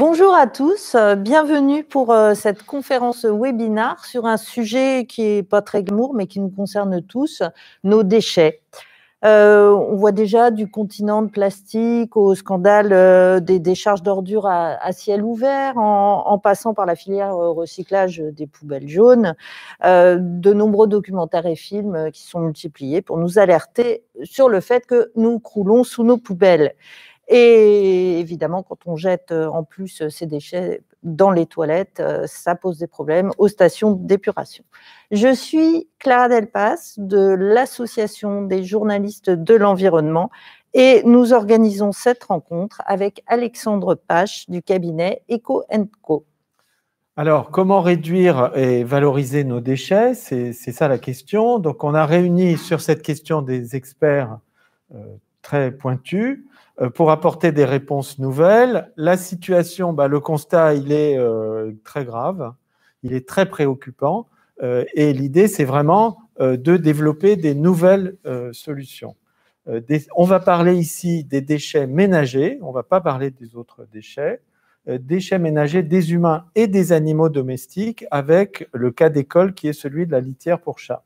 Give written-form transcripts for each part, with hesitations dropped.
Bonjour à tous, bienvenue pour cette conférence webinar sur un sujet qui n'est pas très glamour mais qui nous concerne tous, nos déchets. On voit déjà du continent de plastique au scandale des décharges d'ordures à ciel ouvert, en passant par la filière recyclage des poubelles jaunes, de nombreux documentaires et films qui sont multipliés pour nous alerter sur le fait que nous croulons sous nos poubelles. Et évidemment, quand on jette en plus ces déchets dans les toilettes, ça pose des problèmes aux stations d'épuration. Je suis Clara Delpas de l'Association des journalistes de l'environnement et nous organisons cette rencontre avec Alexandre Pache du cabinet Eco & Co. Alors, comment réduire et valoriser nos déchets? C'est ça la question. Donc, on a réuni sur cette question des experts très pointus pour apporter des réponses nouvelles. La situation, le constat, il est très grave, il est très préoccupant et l'idée, c'est vraiment de développer des nouvelles solutions. On va parler ici des déchets ménagers, on ne va pas parler des autres déchets. Déchets ménagers des humains et des animaux domestiques avec le cas d'école qui est celui de la litière pour chat.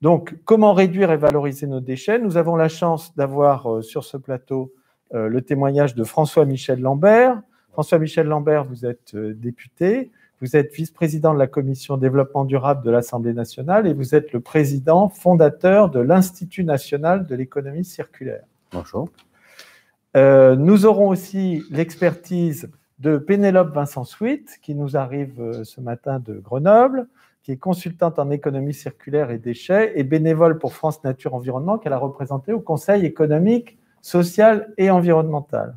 Donc, comment réduire et valoriser nos déchets? Nous avons la chance d'avoir sur ce plateau le témoignage de François-Michel Lambert. François-Michel Lambert, vous êtes député, vous êtes vice-président de la commission développement durable de l'Assemblée nationale et vous êtes le président fondateur de l'Institut national de l'économie circulaire. Bonjour. Nous aurons aussi l'expertise de Pénélope Vincent-Sweet, qui nous arrive ce matin de Grenoble, qui est consultante en économie circulaire et déchets et bénévole pour France Nature Environnement, qu'elle a représenté au Conseil économique, social et environnemental.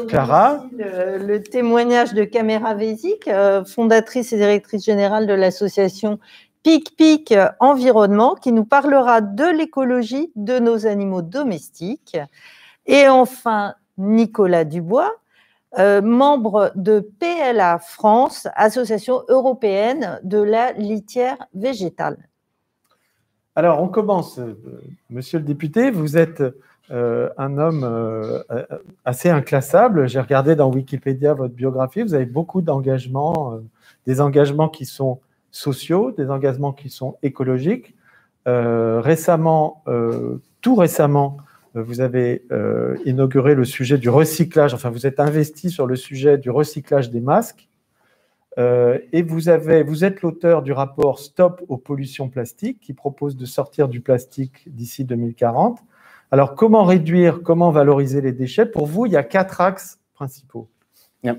Clara. Le témoignage de Caméra Vézic, fondatrice et directrice générale de l'association Pic Environnement, qui nous parlera de l'écologie de nos animaux domestiques. Et enfin, Nicolas Dubois, membre de PLA France, Association européenne de la litière végétale. Alors, on commence. Monsieur le député, vous êtes un homme assez inclassable. J'ai regardé dans Wikipédia votre biographie. Vous avez beaucoup d'engagements, des engagements qui sont sociaux, des engagements qui sont écologiques. Tout récemment, vous avez inauguré le sujet du recyclage, enfin vous êtes investi sur le sujet du recyclage des masques et vous êtes l'auteur du rapport Stop aux pollutions plastiques qui propose de sortir du plastique d'ici 2040. Alors comment réduire, comment valoriser les déchets? Pour vous, il y a 4 axes principaux.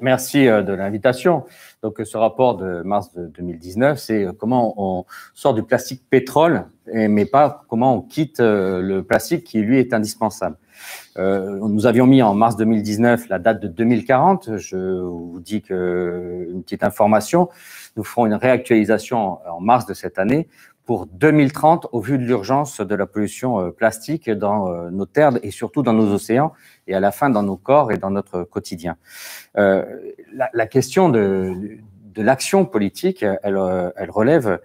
Merci de l'invitation. Donc, ce rapport de mars de 2019, c'est comment on sort du plastique pétrole, mais pas comment on quitte le plastique qui, lui, est indispensable. Nous avions mis en mars 2019 la date de 2040. Je vous dis une petite information. Nous ferons une réactualisation en mars de cette année pour 2030 au vu de l'urgence de la pollution plastique dans nos terres et surtout dans nos océans et à la fin dans nos corps et dans notre quotidien. La question de l'action politique, elle relève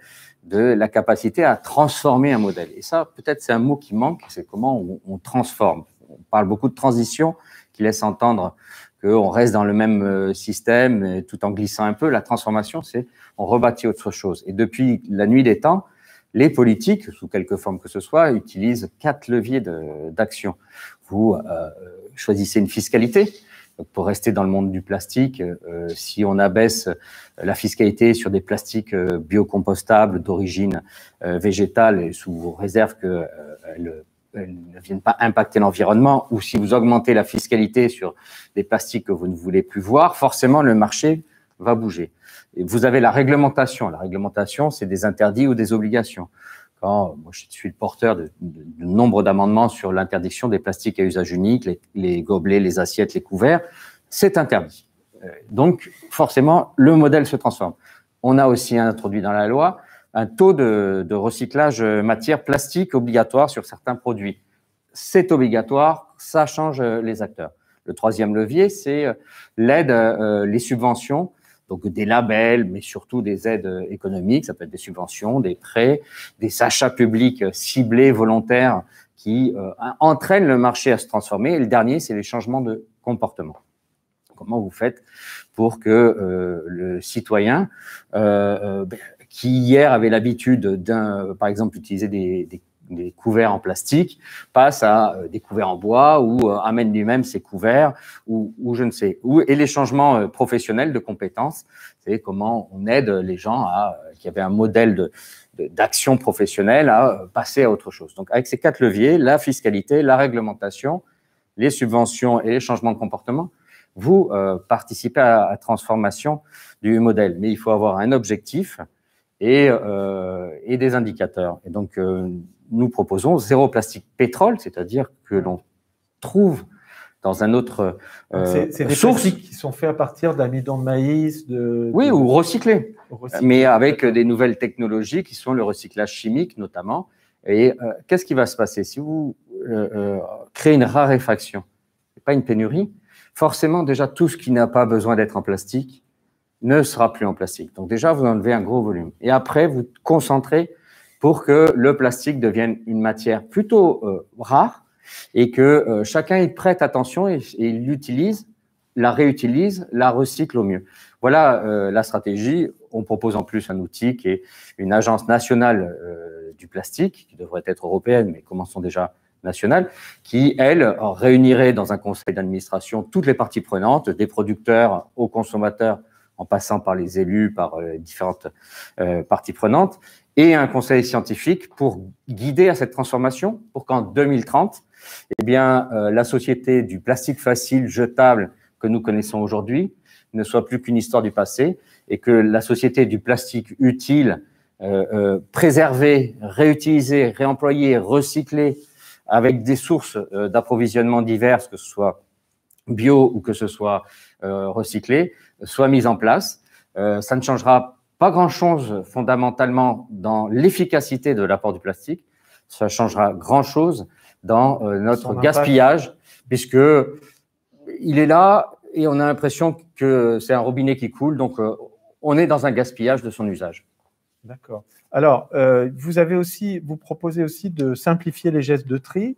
de la capacité à transformer un modèle. Et ça, peut-être, c'est un mot qui manque, c'est comment on transforme. On parle beaucoup de transition qui laisse entendre qu'on reste dans le même système tout en glissant un peu. La transformation, c'est on rebâtit autre chose. Et depuis la nuit des temps, les politiques, sous quelque forme que ce soit, utilisent 4 leviers d'action. Vous choisissez une fiscalité. Donc pour rester dans le monde du plastique, si on abaisse la fiscalité sur des plastiques biocompostables d'origine végétale et sous réserve qu'elles ne viennent pas impacter l'environnement, ou si vous augmentez la fiscalité sur des plastiques que vous ne voulez plus voir, forcément le marché va bouger. Et vous avez la réglementation. La réglementation, c'est des interdits ou des obligations. Quand moi, je suis le porteur de nombre d'amendements sur l'interdiction des plastiques à usage unique, les gobelets, les assiettes, les couverts, c'est interdit. Donc, forcément, le modèle se transforme. On a aussi introduit dans la loi un taux de recyclage matière plastique obligatoire sur certains produits. C'est obligatoire, ça change les acteurs. Le troisième levier, c'est l'aide, les subventions, donc des labels, mais surtout des aides économiques, ça peut être des subventions, des prêts, des achats publics ciblés, volontaires, qui entraînent le marché à se transformer. Et le dernier, c'est les changements de comportement. Comment vous faites pour que le citoyen, qui hier avait l'habitude par exemple, d'utiliser des couverts en plastique, passe à des couverts en bois ou amène lui-même ses couverts ou je ne sais où. Et les changements professionnels de compétences, c'est comment on aide les gens qui avaient un modèle d'action professionnelle à passer à autre chose. Donc, avec ces 4 leviers, la fiscalité, la réglementation, les subventions et les changements de comportement, vous participez à la transformation du modèle. Mais il faut avoir un objectif et des indicateurs. Et donc, nous proposons 0 plastique pétrole, c'est-à-dire que l'on trouve dans un autre c'est des plastiques qui sont faits à partir d'amidon de maïs, oui, ou recyclés, mais avec des nouvelles technologies qui sont le recyclage chimique notamment. Et qu'est-ce qui va se passer si vous créez une raréfaction, pas une pénurie? Forcément, déjà, tout ce qui n'a pas besoin d'être en plastique ne sera plus en plastique. Donc déjà, vous enlevez un gros volume. Et après, vous concentrez pour que le plastique devienne une matière plutôt rare et que chacun y prête attention et l'utilise, la réutilise, la recycle au mieux. Voilà la stratégie. On propose en plus un outil qui est une agence nationale du plastique, qui devrait être européenne, mais commençons déjà nationale, qui, elle, réunirait dans un conseil d'administration toutes les parties prenantes, des producteurs aux consommateurs, en passant par les élus, par différentes parties prenantes, et un conseil scientifique pour guider à cette transformation, pour qu'en 2030, eh bien, la société du plastique facile, jetable, que nous connaissons aujourd'hui, ne soit plus qu'une histoire du passé, et que la société du plastique utile, préservé, réutilisé, réemployé, recyclé, avec des sources d'approvisionnement diverses, que ce soit bio ou que ce soit recyclé, soit mise en place. Ça ne changera pas grand-chose fondamentalement dans l'efficacité de l'apport du plastique. Ça changera grand-chose dans notre gaspillage, puisque il est là et on a l'impression que c'est un robinet qui coule. Donc, on est dans un gaspillage de son usage. D'accord. Alors, vous proposez aussi de simplifier les gestes de tri,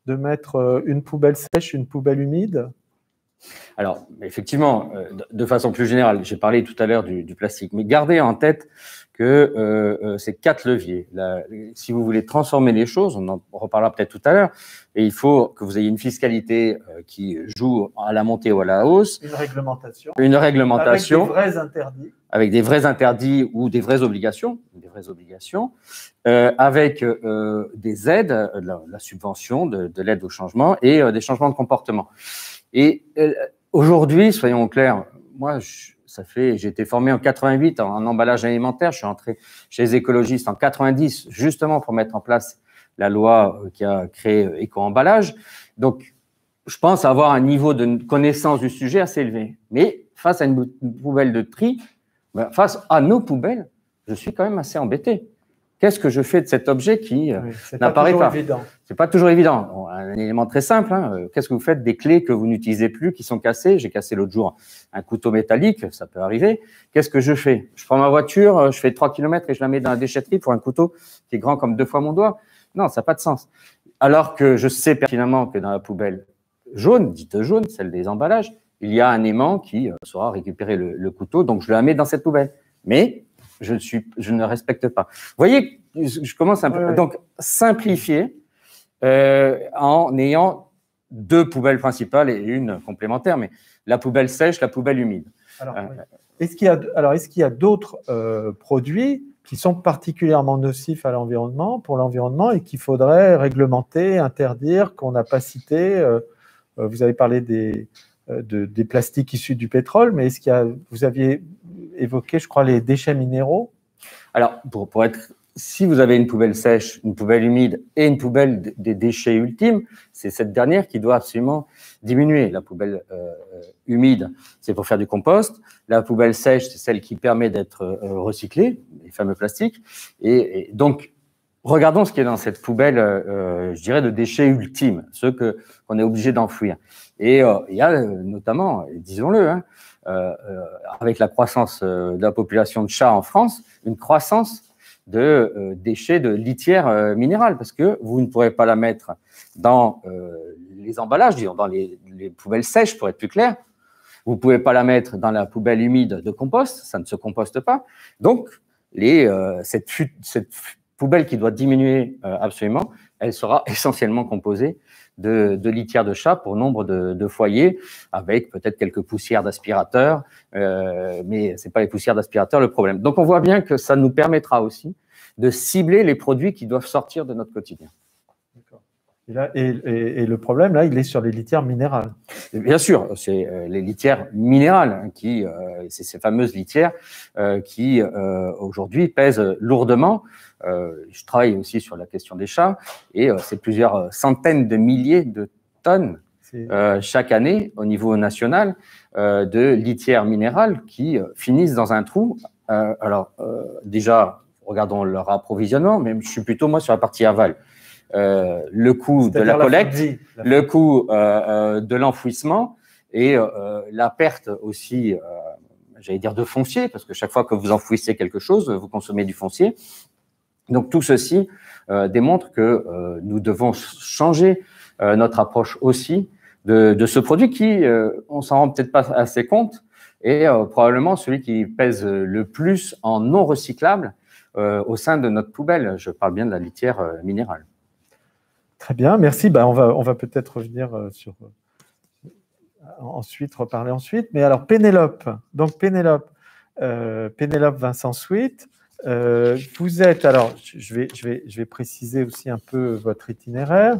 de mettre une poubelle sèche, une poubelle humide. Alors, effectivement, de façon plus générale, j'ai parlé tout à l'heure du plastique, mais gardez en tête que c'est 4 leviers. Si vous voulez transformer les choses, on en reparlera peut-être tout à l'heure, et il faut que vous ayez une fiscalité qui joue à la montée ou à la hausse. Une réglementation. Une réglementation. Avec des vrais interdits. Avec des vrais interdits ou des vraies obligations. Avec des aides, la subvention, de l'aide au changement et des changements de comportement. Et aujourd'hui, soyons clairs, moi, j'ai été formé en 88 en emballage alimentaire. Je suis entré chez les écologistes en 90, justement pour mettre en place la loi qui a créé éco-emballage. Donc, je pense avoir un niveau de connaissance du sujet assez élevé. Mais face à une poubelle de tri, face à nos poubelles, je suis quand même assez embêté. Qu'est-ce que je fais de cet objet qui n'apparaît pas? C'est pas toujours évident. Bon, un élément très simple. Qu'est-ce que vous faites des clés que vous n'utilisez plus, qui sont cassées? J'ai cassé l'autre jour un couteau métallique, ça peut arriver. Qu'est-ce que je fais? Je prends ma voiture, je fais 3 km et je la mets dans la déchetterie pour un couteau qui est grand comme 2 fois mon doigt. Non, ça n'a pas de sens. Alors que je sais pertinemment que dans la poubelle jaune, dite jaune, celle des emballages, il y a un aimant qui saura récupérer le couteau, donc je la mets dans cette poubelle. Mais je ne respecte pas. Vous voyez, je commence un peu. Ouais. Donc, simplifier en ayant 2 poubelles principales et une complémentaire, mais la poubelle sèche, la poubelle humide. Alors, est-ce qu'il y a d'autres produits qui sont particulièrement nocifs pour l'environnement et qu'il faudrait réglementer, interdire, qu'on n'a pas cité? Vous avez parlé des plastiques issus du pétrole, mais vous aviez évoqué, je crois, les déchets minéraux? Alors, si vous avez une poubelle sèche, une poubelle humide et une poubelle des déchets ultimes, c'est cette dernière qui doit absolument diminuer. La poubelle humide, c'est pour faire du compost. La poubelle sèche, c'est celle qui permet d'être recyclée, les fameux plastiques. Et donc, regardons ce qui est dans cette poubelle, je dirais, de déchets ultimes, ceux qu'on est obligé d'enfouir. Et il y a notamment, disons-le, avec la croissance de la population de chats en France, une croissance déchets de litière minérale, parce que vous ne pourrez pas la mettre dans les emballages, disons, dans les poubelles sèches, pour être plus clair. Vous ne pouvez pas la mettre dans la poubelle humide de compost, ça ne se composte pas. Donc, cette poubelle qui doit diminuer absolument, elle sera essentiellement composée de litière de chat pour nombre de foyers, avec peut-être quelques poussières d'aspirateur, mais ce n'est pas les poussières d'aspirateur le problème. Donc, on voit bien que ça nous permettra aussi de cibler les produits qui doivent sortir de notre quotidien. Et le problème, là, il est sur les litières minérales. Et bien sûr, c'est les litières minérales, c'est ces fameuses litières qui, aujourd'hui, pèsent lourdement. Je travaille aussi sur la question des chats, et c'est plusieurs centaines de milliers de tonnes chaque année, au niveau national, de litières minérales qui finissent dans un trou. Déjà, regardons leur approvisionnement, mais je suis plutôt, moi, sur la partie aval. Le coût de la collecte, le coût de l'enfouissement et la perte aussi, j'allais dire, de foncier, parce que chaque fois que vous enfouissez quelque chose, vous consommez du foncier. Donc, tout ceci démontre que nous devons changer notre approche aussi de ce produit qui, on s'en rend peut-être pas assez compte, est probablement celui qui pèse le plus en non recyclable au sein de notre poubelle. Je parle bien de la litière minérale. Très bien, merci. On va peut-être revenir reparler ensuite. Mais alors, Pénélope. Donc, Pénélope Vincent Sweet, vous êtes, alors, je vais préciser aussi un peu votre itinéraire.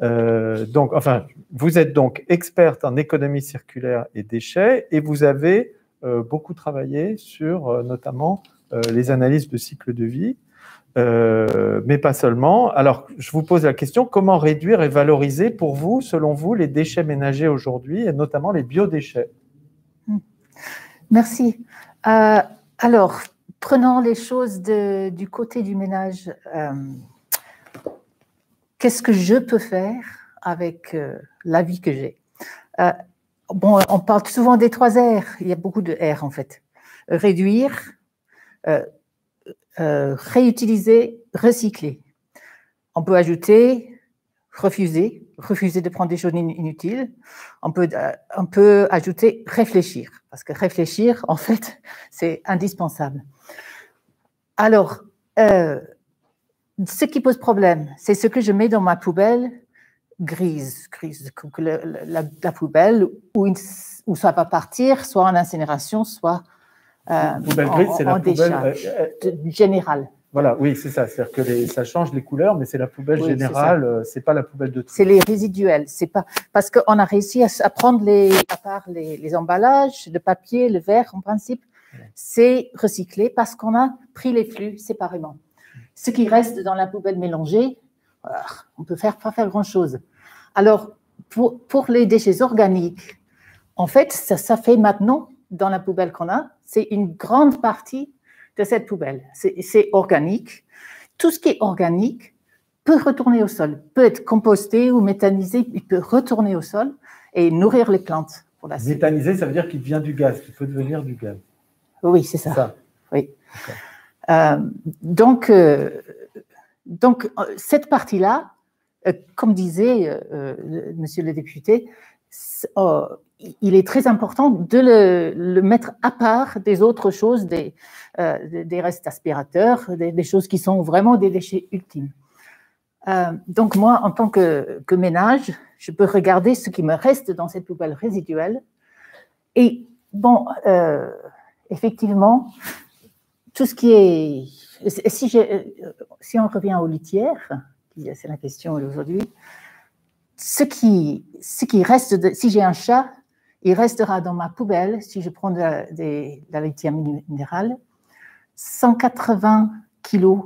Vous êtes donc experte en économie circulaire et déchets, et vous avez beaucoup travaillé sur notamment les analyses de cycle de vie. Mais pas seulement. Alors, je vous pose la question, comment réduire et valoriser pour vous, selon vous, les déchets ménagers aujourd'hui, et notamment les biodéchets? Merci. Alors, prenons les choses du côté du ménage. Qu'est-ce que je peux faire avec la vie que j'ai? On parle souvent des 3 R. Il y a beaucoup de R, en fait. Réduire, réutiliser, recycler. On peut ajouter refuser de prendre des choses inutiles. On peut ajouter réfléchir, parce que réfléchir, en fait, c'est indispensable. Alors, ce qui pose problème, c'est ce que je mets dans ma poubelle grise, la poubelle où ça va partir, soit en incinération, soit poubelle grise, c'est la poubelle générale. Voilà, oui, c'est ça. C'est-à-dire que ça change les couleurs, mais c'est la poubelle générale, c'est pas la poubelle de tri. C'est les résiduels. C'est pas parce qu'on a réussi à prendre à part les emballages, le papier, le verre, en principe, c'est recyclé parce qu'on a pris les flux séparément. Ce qui reste dans la poubelle mélangée, on peut pas faire grand-chose. Alors, pour les déchets organiques, en fait, ça fait maintenant, dans la poubelle qu'on a, c'est une grande partie de cette poubelle. C'est organique. Tout ce qui est organique peut retourner au sol, peut être composté ou méthanisé, il peut retourner au sol et nourrir les plantes. Méthanisé, ça veut dire qu'il devient du gaz, qu'il peut devenir du gaz. Oui, c'est ça. Oui. Donc, cette partie-là, comme disait monsieur le député, il est très important de le mettre à part des autres choses, des restes aspirateurs, des choses qui sont vraiment des déchets ultimes. Donc moi, en tant que ménage, je peux regarder ce qui me reste dans cette poubelle résiduelle. Et bon, effectivement, tout ce qui est... Si on revient aux litières, c'est la question aujourd'hui, ce qui reste, si j'ai un chat, il restera dans ma poubelle, si je prends de la litière minérale, 180 kilos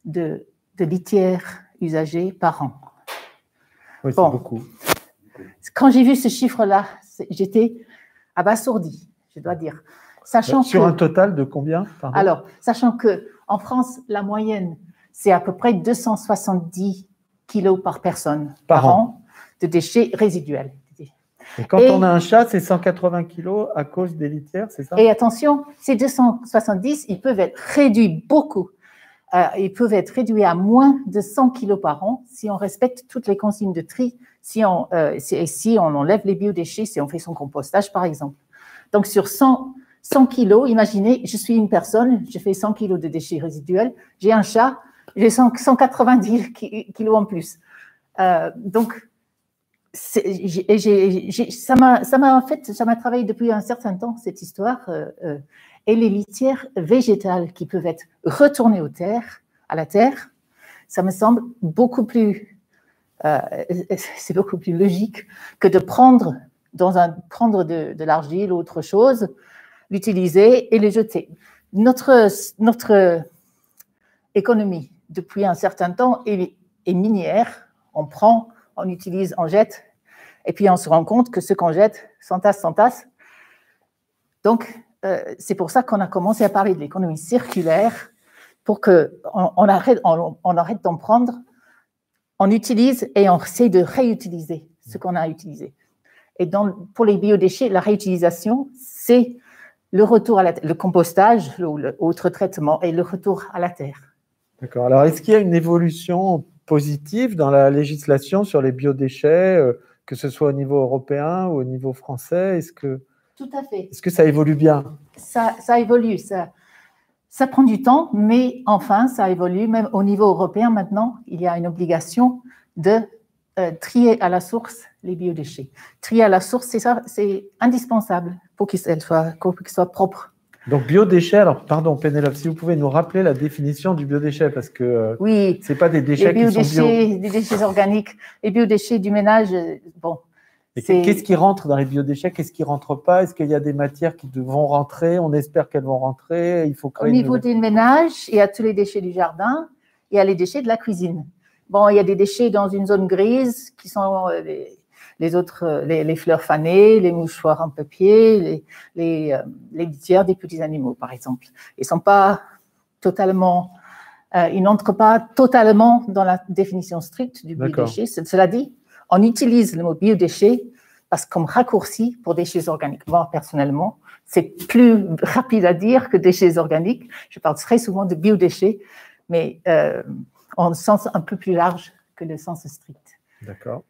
de litière usagée par an. Oui, c'est beaucoup. Quand j'ai vu ce chiffre-là, j'étais abasourdie, je dois dire. Sur un total de combien? Alors, sachant qu'en France, la moyenne, c'est à peu près 270 kilos par personne par an de déchets résiduels. Et quand on a un chat, c'est 180 kilos à cause des litières, c'est ça? Et attention, ces 270, ils peuvent être réduits beaucoup. ils peuvent être réduits à moins de 100 kilos par an si on respecte toutes les consignes de tri, si on enlève les biodéchets, si on fait son compostage, par exemple. Donc, sur 100 kilos, imaginez, je suis une personne, je fais 100 kilos de déchets résiduels, j'ai un chat, j'ai 190 kilos en plus. Donc, ça m'a travaillé depuis un certain temps, cette histoire. Et les litières végétales qui peuvent être retournées à la terre, ça me semble beaucoup plus, c'est beaucoup plus logique que de prendre de l'argile ou autre chose, l'utiliser et le jeter. Notre économie, depuis un certain temps, est minière. On prend, on utilise, on jette, et puis on se rend compte que ce qu'on jette s'entasse. Donc, c'est pour ça qu'on a commencé à parler de l'économie circulaire, pour qu'on arrête d'en prendre, on utilise et on essaie de réutiliser ce qu'on a utilisé. Et pour les biodéchets, la réutilisation, c'est le retour à la terre, le compostage, l'autre traitement et le retour à la terre. D'accord. Alors, est-ce qu'il y a une évolution positive dans la législation sur les biodéchets, que ce soit au niveau européen ou au niveau français? Tout à fait. Est-ce que ça évolue bien? Ça évolue. Ça prend du temps, mais enfin, ça évolue. Même au niveau européen, maintenant, il y a une obligation de trier à la source les biodéchets. Trier à la source, c'est indispensable pour qu'ils soient propres. Donc, biodéchets, alors, pardon, Pénélope, si vous pouvez nous rappeler la définition du biodéchet, parce que oui, ce n'est pas des déchets qui sont bio. Des déchets organiques, les biodéchets du ménage, bon. Qu'est-ce qui rentre dans les biodéchets? Qu'est-ce qui ne rentre pas? Est-ce qu'il y a des matières qui vont rentrer? On espère qu'elles vont rentrer. Il faut créer Au niveau des ménages, il y a tous les déchets du jardin, il y a les déchets de la cuisine. Bon, il y a des déchets dans une zone grise qui sont les fleurs fanées, les mouchoirs en papier, les litières des petits animaux, par exemple. Ils n'entrent pas totalement dans la définition stricte du biodéchet. Cela dit, on utilise le mot biodéchet parce comme raccourci pour déchets organiques. Moi, personnellement, c'est plus rapide à dire que déchets organiques. Je parle très souvent de biodéchets, mais en sens un peu plus large que le sens strict. D'accord.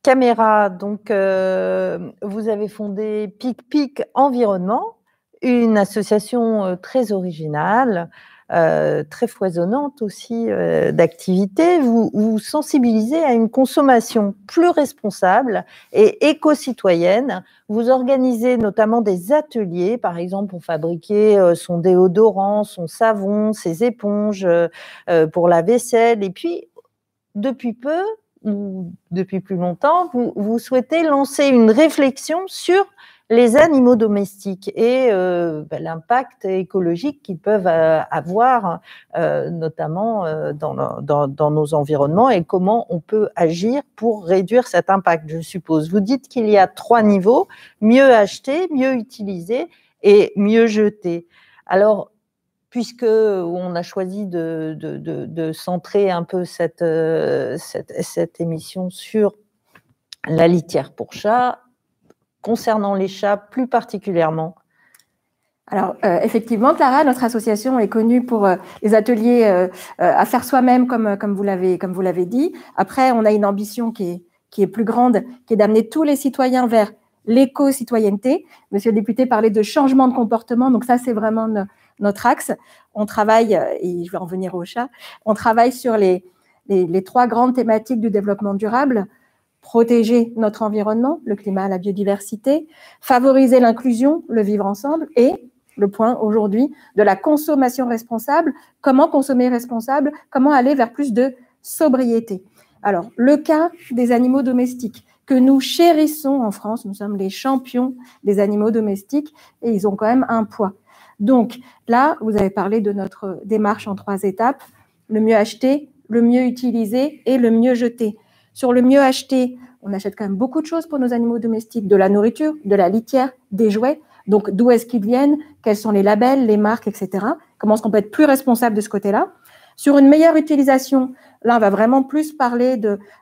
Caméra, donc vous avez fondé PicPic Environnement, une association très originale, très foisonnante aussi d'activités. Vous sensibilisez à une consommation plus responsable et éco-citoyenne. Vous organisez notamment des ateliers, par exemple pour fabriquer son déodorant, son savon, ses éponges pour la vaisselle. Et puis, depuis peu, ou depuis plus longtemps, vous souhaitez lancer une réflexion sur les animaux domestiques et l'impact écologique qu'ils peuvent avoir, notamment dans nos environnements, et comment on peut agir pour réduire cet impact, je suppose. Vous dites qu'il y a 3 niveaux: mieux acheter, mieux utiliser et mieux jeter. Alors, puisque on a choisi de centrer un peu cette émission sur la litière pour chat, concernant les chats plus particulièrement. Alors, effectivement, Clara, notre association est connue pour les ateliers à faire soi-même, comme vous l'avez dit. Après, on a une ambition qui est plus grande, qui est d'amener tous les citoyens vers l'éco-citoyenneté. Monsieur le député parlait de changement de comportement, donc ça, c'est vraiment notre axe. On travaille, et je vais en venir au chat, on travaille sur les 3 grandes thématiques du développement durable: protéger notre environnement, le climat, la biodiversité, favoriser l'inclusion, le vivre ensemble, et le point aujourd'hui de la consommation responsable. Comment consommer responsable? Comment aller vers plus de sobriété? Alors, le cas des animaux domestiques que nous chérissons en France, nous sommes les champions des animaux domestiques et ils ont quand même un poids. Donc là, vous avez parlé de notre démarche en 3 étapes: le mieux acheter, le mieux utiliser et le mieux jeter. Sur le mieux acheter, on achète quand même beaucoup de choses pour nos animaux domestiques: de la nourriture, de la litière, des jouets. Donc, d'où est-ce qu'ils viennent? Quels sont les labels, les marques, etc. Comment est-ce qu'on peut être plus responsable de ce côté-là? Sur une meilleure utilisation, là, on va vraiment plus parler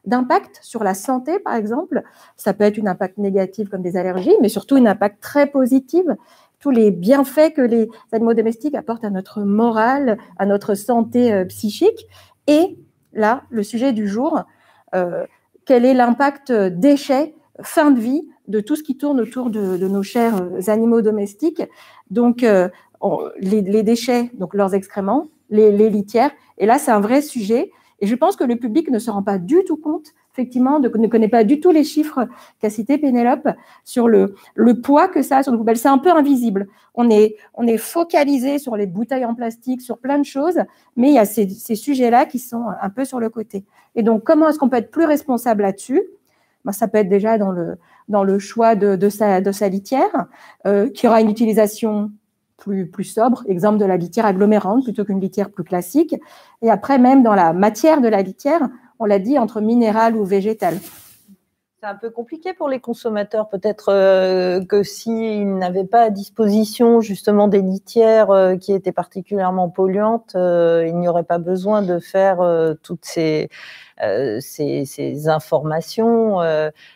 d'impact sur la santé, par exemple. Ça peut être un impact négatif comme des allergies, mais surtout un impact très positif, tous les bienfaits que les animaux domestiques apportent à notre morale, à notre santé psychique. Et là, le sujet du jour, quel est l'impact déchets, fin de vie, de tout ce qui tourne autour de nos chers animaux domestiques. Donc, les déchets, donc leurs excréments, les litières. Et là, c'est un vrai sujet. Et je pense que le public ne se rend pas du tout compte, effectivement, ne connaît pas du tout les chiffres qu'a cité Pénélope sur le poids que ça a sur nos poubelles. C'est un peu invisible. On est focalisé sur les bouteilles en plastique, sur plein de choses, mais il y a ces sujets-là qui sont un peu sur le côté. Et donc, comment est-ce qu'on peut être plus responsable là-dessus? Ben, ça peut être déjà dans le choix de sa litière, qui aura une utilisation plus sobre, exemple de la litière agglomérante plutôt qu'une litière plus classique. Et après, même dans la matière de la litière, on l'a dit, entre minéral ou végétal. C'est un peu compliqué pour les consommateurs. Peut-être que s'ils n'avaient pas à disposition justement des litières qui étaient particulièrement polluantes, il n'y aurait pas besoin de faire toutes ces informations.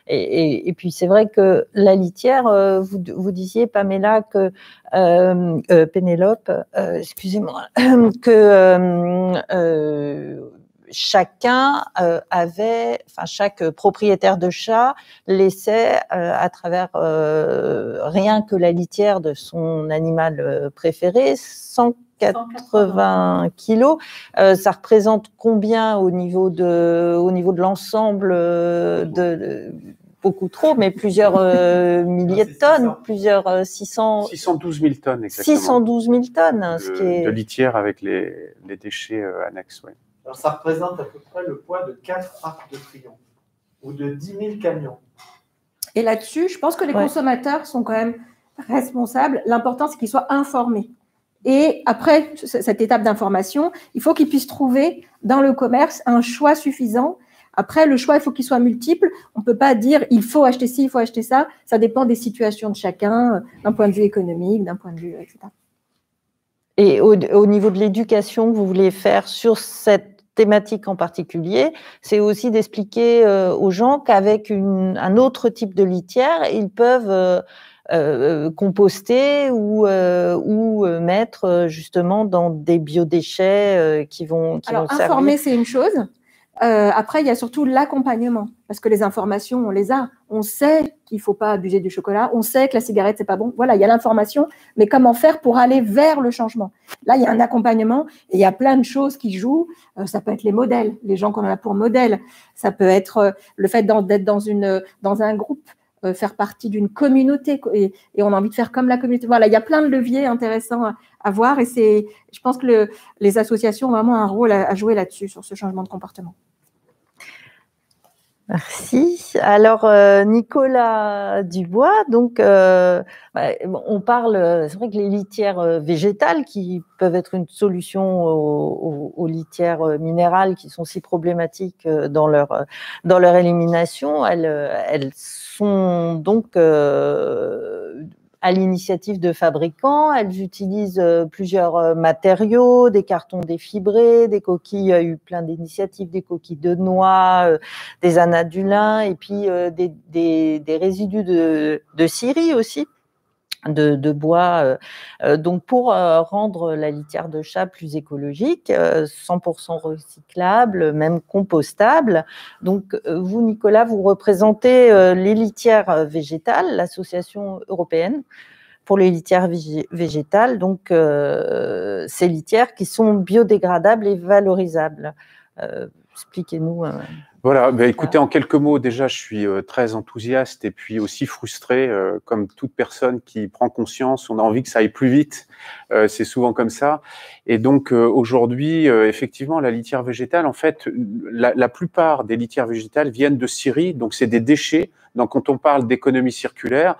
Et puis c'est vrai que la litière, vous disiez, Pamela, que Pénélope, excusez-moi, que chaque propriétaire de chat laissait à travers rien que la litière de son animal préféré 180 kilos. Ça représente combien au niveau de l'ensemble beaucoup trop, mais plusieurs milliers de tonnes, plusieurs 612 000 tonnes exactement. 612 000 tonnes, de litière avec les déchets annexes. Ouais. Alors, ça représente à peu près le poids de 4 arcs de triomphe ou de 10 000 camions. Et là-dessus, je pense que les consommateurs sont quand même responsables. L'important, c'est qu'ils soient informés. Et après cette étape d'information, il faut qu'ils puissent trouver dans le commerce un choix suffisant. Après, le choix, il faut qu'il soit multiple. On ne peut pas dire il faut acheter ci, il faut acheter ça. Ça dépend des situations de chacun, d'un point de vue économique, d'un point de vue, etc. Et au niveau de l'éducation que vous voulez faire sur cette thématique en particulier, c'est aussi d'expliquer aux gens qu'avec un autre type de litière, ils peuvent composter ou mettre justement dans des biodéchets qui vont servir. Informer, c'est une chose. Après, il y a surtout l'accompagnement, parce que les informations, on les a. On sait qu'il ne faut pas abuser du chocolat, on sait que la cigarette, c'est pas bon. Voilà, il y a l'information, mais comment faire pour aller vers le changement? Là, il y a un accompagnement et il y a plein de choses qui jouent. Ça peut être les modèles, les gens qu'on a pour modèle. Ça peut être le fait d'être dans un groupe, faire partie d'une communauté et on a envie de faire comme la communauté. Voilà, il y a plein de leviers intéressants à voir et je pense que les associations ont vraiment un rôle à jouer là-dessus, sur ce changement de comportement. Merci. Alors, Nicolas Dubois, donc, on parle, c'est vrai que les litières végétales qui peuvent être une solution aux litières minérales qui sont si problématiques dans leur élimination, elles sont donc à l'initiative de fabricants. Elles utilisent plusieurs matériaux, des cartons défibrés, des coquilles, il y a eu plein d'initiatives, des coquilles de noix, des anadulins, et puis des résidus de scierie aussi, de bois, donc pour rendre la litière de chat plus écologique, 100% recyclable, même compostable. Donc vous, Nicolas, vous représentez les litières végétales, l'association européenne pour les litières végétales, donc ces litières qui sont biodégradables et valorisables. Expliquez-nous. Voilà, écoutez, en quelques mots, déjà, je suis très enthousiaste et puis aussi frustré, comme toute personne qui prend conscience, on a envie que ça aille plus vite, c'est souvent comme ça. Et donc, aujourd'hui, effectivement, la litière végétale, en fait, la plupart des litières végétales viennent de scierie, donc c'est des déchets. Donc, quand on parle d'économie circulaire,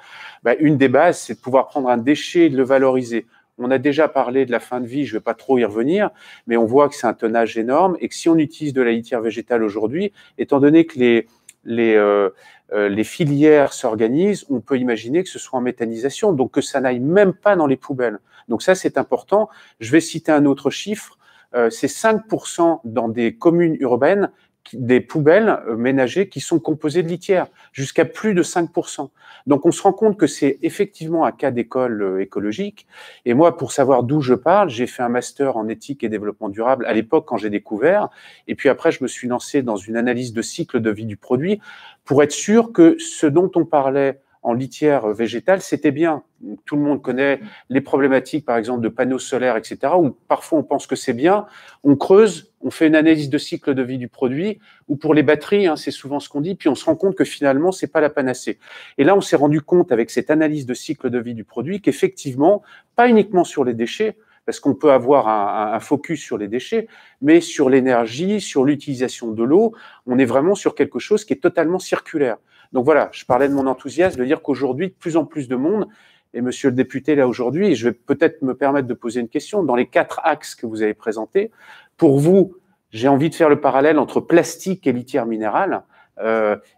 une des bases, c'est de pouvoir prendre un déchet et de le valoriser. On a déjà parlé de la fin de vie, je ne vais pas trop y revenir, mais on voit que c'est un tonnage énorme et que si on utilise de la litière végétale aujourd'hui, étant donné que les filières s'organisent, on peut imaginer que ce soit en méthanisation, donc que ça n'aille même pas dans les poubelles. Donc ça, c'est important. Je vais citer un autre chiffre, c'est 5% dans des communes urbaines des poubelles ménagères qui sont composées de litière, jusqu'à plus de 5%. Donc, on se rend compte que c'est effectivement un cas d'école écologique. Et moi, pour savoir d'où je parle, j'ai fait un master en éthique et développement durable à l'époque quand j'ai découvert. Et puis après, je me suis lancé dans une analyse de cycle de vie du produit pour être sûr que ce dont on parlait en litière végétale, c'était bien. Tout le monde connaît les problématiques, par exemple, de panneaux solaires, etc., où parfois on pense que c'est bien, on creuse, on fait une analyse de cycle de vie du produit, ou pour les batteries, hein, c'est souvent ce qu'on dit, puis on se rend compte que finalement, c'est pas la panacée. Et là, on s'est rendu compte avec cette analyse de cycle de vie du produit qu'effectivement, pas uniquement sur les déchets, parce qu'on peut avoir un focus sur les déchets, mais sur l'énergie, sur l'utilisation de l'eau, on est vraiment sur quelque chose qui est totalement circulaire. Donc voilà, je parlais de mon enthousiasme, de dire qu'aujourd'hui, de plus en plus de monde, et monsieur le député là aujourd'hui, je vais peut-être me permettre de poser une question, dans les 4 axes que vous avez présentés, pour vous, j'ai envie de faire le parallèle entre plastique et litière minérale.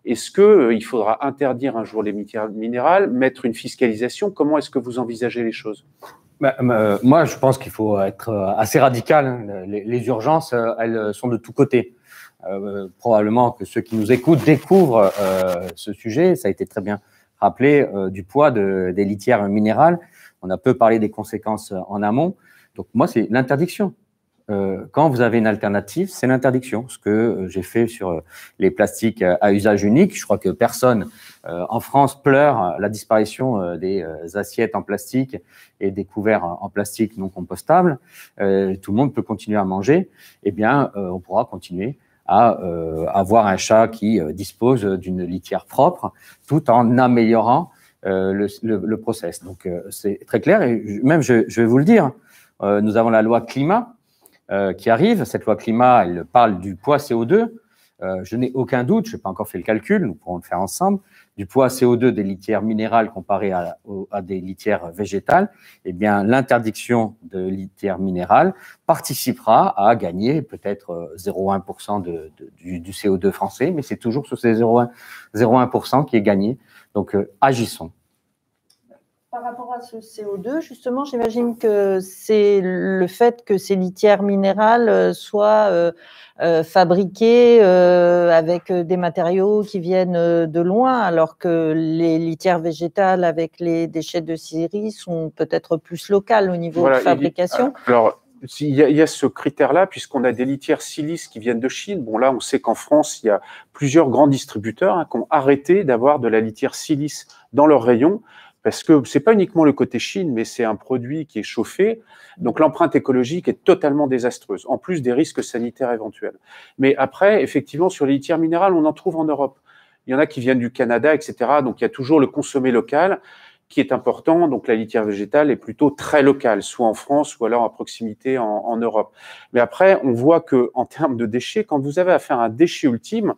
Est-ce qu'il faudra interdire un jour les litières minérales, mettre une fiscalisation? Comment est-ce que vous envisagez les choses? Moi, je pense qu'il faut être assez radical. Les urgences, elles sont de tous côtés. Probablement que ceux qui nous écoutent découvrent ce sujet. Ça a été très bien rappelé du poids des litières minérales. On a peu parlé des conséquences en amont. Donc moi, c'est l'interdiction. Quand vous avez une alternative, c'est l'interdiction. Ce que j'ai fait sur les plastiques à usage unique, je crois que personne en France pleure la disparition des assiettes en plastique et des couverts en plastique non compostables. Tout le monde peut continuer à manger. Eh bien, on pourra continuer à avoir un chat qui dispose d'une litière propre, tout en améliorant le process. Donc, c'est très clair. Et même, je vais vous le dire, nous avons la loi climat qui arrive. Cette loi climat, elle parle du poids CO2. Je n'ai aucun doute, je n'ai pas encore fait le calcul, nous pourrons le faire ensemble, du poids CO2 des litières minérales comparé à des litières végétales. Eh bien, l'interdiction de litières minérales participera à gagner peut-être 0,1% du CO2 français, mais c'est toujours sur ces 0,1% qui est gagné. Donc, agissons. Par rapport à ce CO2, justement, j'imagine que c'est le fait que ces litières minérales soient fabriquées avec des matériaux qui viennent de loin, alors que les litières végétales avec les déchets de scierie sont peut-être plus locales au niveau de fabrication. Alors, il y a ce critère-là, puisqu'on a des litières silice qui viennent de Chine. Bon, là, on sait qu'en France, il y a plusieurs grands distributeurs qui ont arrêté d'avoir de la litière silice dans leurs rayons, parce que c'est pas uniquement le côté Chine, mais c'est un produit qui est chauffé. Donc, l'empreinte écologique est totalement désastreuse, en plus des risques sanitaires éventuels. Mais après, effectivement, sur les litières minérales, on en trouve en Europe. Il y en a qui viennent du Canada, etc. Donc, il y a toujours le consommé local qui est important. Donc, la litière végétale est plutôt très locale, soit en France ou alors à proximité en Europe. Mais après, on voit que en termes de déchets, quand vous avez affaire à un déchet ultime,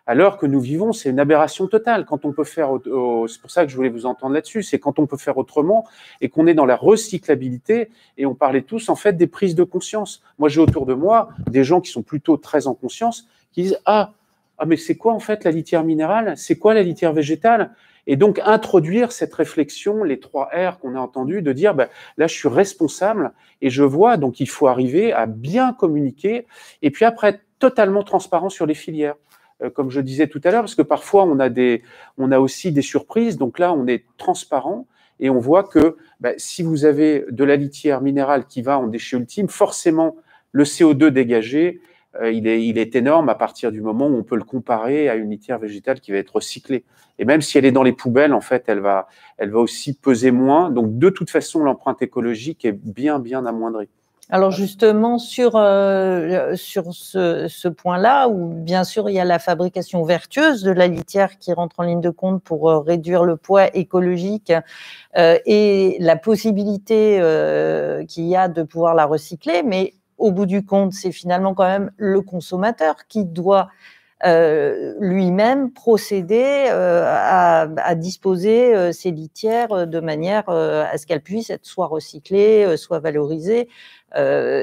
à l'heure que nous vivons, c'est une aberration totale. Quand on peut faire, c'est pour ça que je voulais vous entendre là-dessus, c'est quand on peut faire autrement et qu'on est dans la recyclabilité. Et on parlait tous en fait des prises de conscience. Moi, j'ai autour de moi des gens qui sont plutôt très en conscience, qui disent mais c'est quoi en fait la litière minérale? C'est quoi la litière végétale? Et donc introduire cette réflexion, les 3 R qu'on a entendu, de dire là je suis responsable et je vois, donc il faut arriver à bien communiquer et puis après être totalement transparent sur les filières. Comme je disais tout à l'heure, parce que parfois on a aussi des surprises. Donc là, on est transparent et on voit que si vous avez de la litière minérale qui va en déchet ultime, forcément le CO2 dégagé, il est énorme à partir du moment où on peut le comparer à une litière végétale qui va être recyclée. Et même si elle est dans les poubelles, en fait, elle va aussi peser moins. Donc de toute façon, l'empreinte écologique est bien amoindrie. Alors justement, sur ce point-là, où bien sûr il y a la fabrication vertueuse de la litière qui rentre en ligne de compte pour réduire le poids écologique et la possibilité qu'il y a de pouvoir la recycler, mais au bout du compte, c'est finalement quand même le consommateur qui doit lui-même procéder à disposer ces litières de manière à ce qu'elles puissent être soit recyclées, soit valorisées.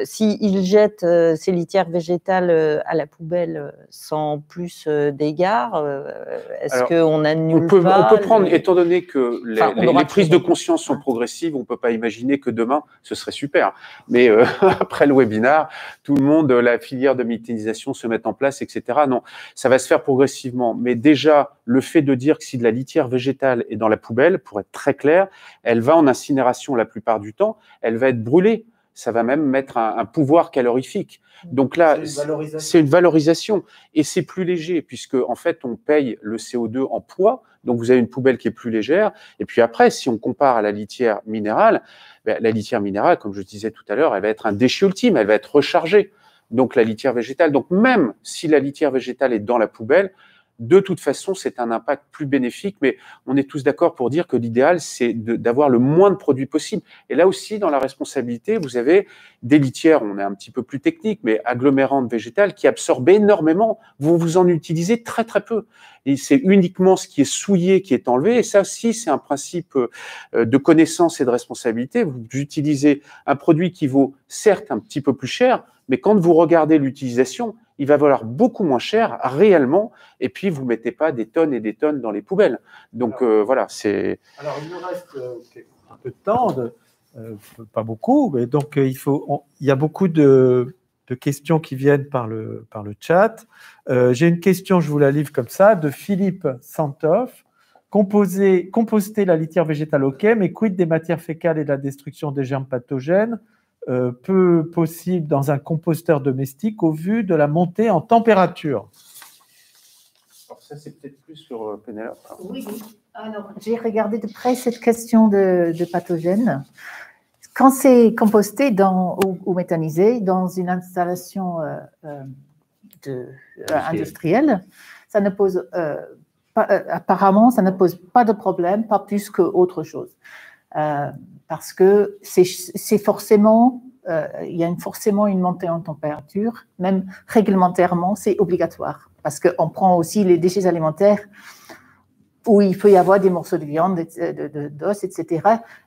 S'il jette ses litières végétales à la poubelle sans plus d'égard, est-ce qu'on annule pas on peut prendre, étant donné que les prises de conscience sont progressives, on ne peut pas imaginer que demain, ce serait super. Mais après le webinaire, tout le monde, la filière de méthanisation se met en place, etc. Non, ça va se faire progressivement. Mais déjà, le fait de dire que si de la litière végétale est dans la poubelle, pour être très clair, elle va en incinération la plupart du temps, elle va être brûlée. Ça va même mettre un pouvoir calorifique. Donc là, c'est une valorisation et c'est plus léger puisque en fait, on paye le CO2 en poids. Donc, vous avez une poubelle qui est plus légère. Et puis après, si on compare à la litière minérale, la litière minérale, comme je disais tout à l'heure, elle va être un déchet ultime, elle va être rechargée. Donc, la litière végétale. Donc, même si la litière végétale est dans la poubelle, de toute façon, c'est un impact plus bénéfique, mais on est tous d'accord pour dire que l'idéal, c'est d'avoir le moins de produits possible. Et là aussi, dans la responsabilité, vous avez des litières, on est un petit peu plus technique, mais agglomérantes végétales qui absorbent énormément. Vous en utilisez très, très peu. Et c'est uniquement ce qui est souillé qui est enlevé. Et ça aussi, c'est un principe de connaissance et de responsabilité. Vous utilisez un produit qui vaut certes un petit peu plus cher, mais quand vous regardez l'utilisation, il va valoir beaucoup moins cher réellement, et puis vous ne mettez pas des tonnes et des tonnes dans les poubelles. Donc voilà, c'est… Alors il nous reste un peu de temps, pas beaucoup, mais donc il y a beaucoup de questions qui viennent par le chat. J'ai une question, je vous la livre comme ça, de Philippe Santoff. Composter la litière végétale, ok, mais quid des matières fécales et de la destruction des germes pathogènes? Peu possible dans un composteur domestique au vu de la montée en température. Alors ça, c'est peut-être plus sur Pénélope. Oui. Alors, j'ai regardé de près cette question de pathogènes. Quand c'est composté ou méthanisé dans une installation industrielle, ça ne pose apparemment, ça ne pose pas de problème, pas plus qu'autre chose. Parce que c'est forcément, il y a forcément une montée en température, même réglementairement, c'est obligatoire. Parce qu'on prend aussi les déchets alimentaires où il peut y avoir des morceaux de viande, d'os, etc.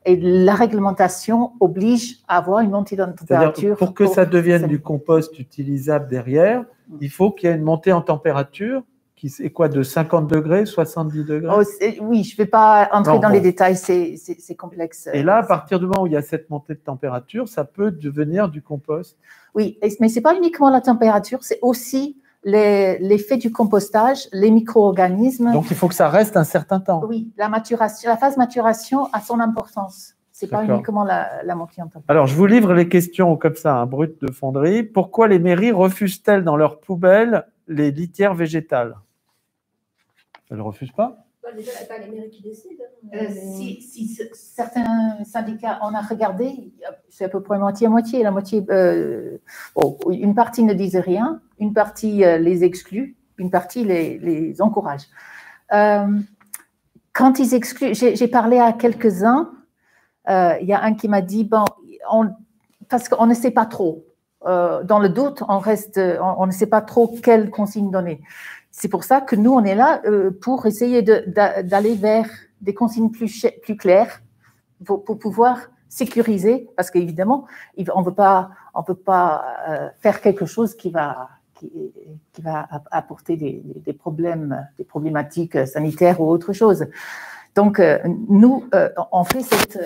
Et la réglementation oblige à avoir une montée en température. Pour que ça devienne du compost utilisable derrière, il faut qu'il y ait une montée en température qui est quoi, de 50 degrés, 70 degrés? Oui, je ne vais pas entrer dans les détails, c'est complexe. Et là, à partir du moment où il y a cette montée de température, ça peut devenir du compost. Oui, mais ce n'est pas uniquement la température, c'est aussi l'effet du compostage, les micro-organismes. Donc, il faut que ça reste un certain temps. Oui, la phase maturation a son importance. Ce n'est pas uniquement la montée en température. Alors, je vous livre les questions comme ça, un brut de fonderie. Pourquoi les mairies refusent-elles dans leurs poubelles les litières végétales? Elles ne refusent pas? Déjà, il n'y a pas les mairies qui décident. Si certains syndicats, on a regardé, c'est à peu près moitié-moitié. La moitié, une partie ne disait rien, une partie les exclut, une partie les encourage. Quand ils excluent, j'ai parlé à quelques-uns, il y a un qui m'a dit, parce qu'on ne sait pas trop. Dans le doute, on ne sait pas trop quelle consigne donner. C'est pour ça que nous, on est là pour essayer d'aller vers des consignes plus claires pour pouvoir sécuriser, parce qu'évidemment, on ne peut pas faire quelque chose qui va apporter des problématiques sanitaires ou autre chose. Donc, nous, on fait cette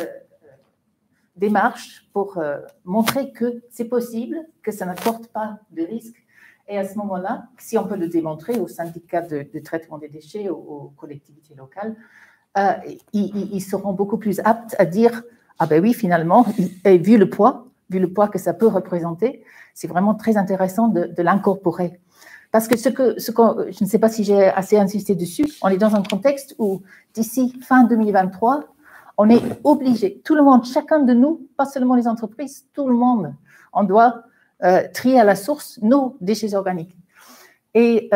démarche pour montrer que c'est possible, que ça n'apporte pas de risque. Et à ce moment-là, si on peut le démontrer aux syndicats de traitement des déchets, aux collectivités locales, ils seront beaucoup plus aptes à dire « Ah ben oui, finalement, et vu le poids que ça peut représenter, c'est vraiment très intéressant de l'incorporer. » Parce que je ne sais pas si j'ai assez insisté dessus, on est dans un contexte où d'ici fin 2023, on est obligé, tout le monde, chacun de nous, pas seulement les entreprises, tout le monde, on doit trier à la source nos déchets organiques. Et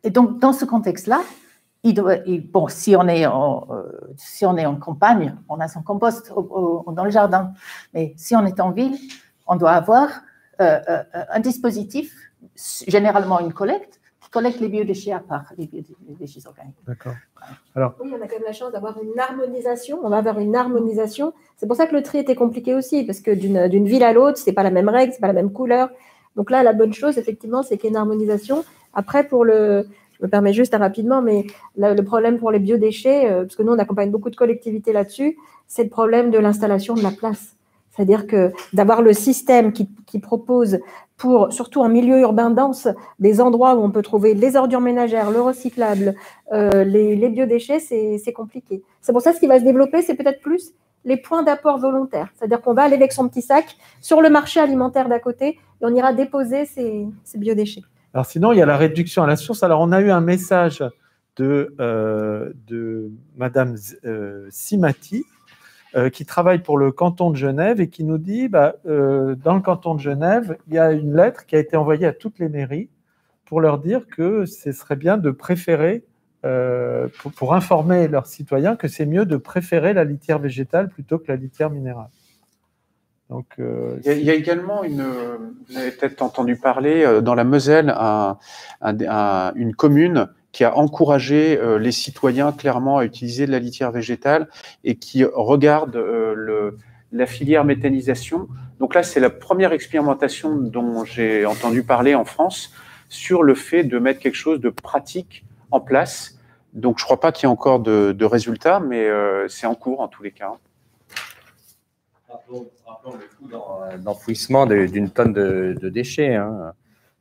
donc, dans ce contexte-là, si on est en campagne, on a son compost dans le jardin. Mais si on est en ville, on doit avoir un dispositif, généralement une collecte, collecte les biodéchets à part, les biodéchets organiques. D'accord. Alors, oui, on a quand même la chance d'avoir une harmonisation. On va avoir une harmonisation. C'est pour ça que le tri était compliqué aussi, parce que d'une ville à l'autre, c'est pas la même règle, c'est pas la même couleur. Donc là, la bonne chose, effectivement, c'est qu'il y ait une harmonisation. Après, je me permets juste rapidement, mais le problème pour les biodéchets, parce que nous, on accompagne beaucoup de collectivités là-dessus, c'est le problème de l'installation de la place. C'est-à-dire que d'avoir le système qui propose, surtout en milieu urbain dense, des endroits où on peut trouver les ordures ménagères, le recyclable, les biodéchets, c'est compliqué. C'est pour ça que ce qui va se développer, c'est peut-être plus les points d'apport volontaires. C'est-à-dire qu'on va aller avec son petit sac sur le marché alimentaire d'à côté et on ira déposer ces biodéchets. Alors sinon, il y a la réduction à la source. Alors, on a eu un message de Madame Simati, qui travaille pour le canton de Genève et qui nous dit, dans le canton de Genève, il y a une lettre qui a été envoyée à toutes les mairies pour leur dire que ce serait bien de préférer, pour informer leurs citoyens que c'est mieux de préférer la litière végétale plutôt que la litière minérale. Donc, il y a également vous avez peut-être entendu parler, dans la Moselle, une commune qui a encouragé les citoyens clairement à utiliser de la litière végétale et qui regarde la filière méthanisation. Donc là, c'est la première expérimentation dont j'ai entendu parler en France sur le fait de mettre quelque chose de pratique en place. Donc je ne crois pas qu'il y ait encore de résultats, mais c'est en cours en tous les cas. Rappelons le coût d'enfouissement d'une tonne de déchets. Hein.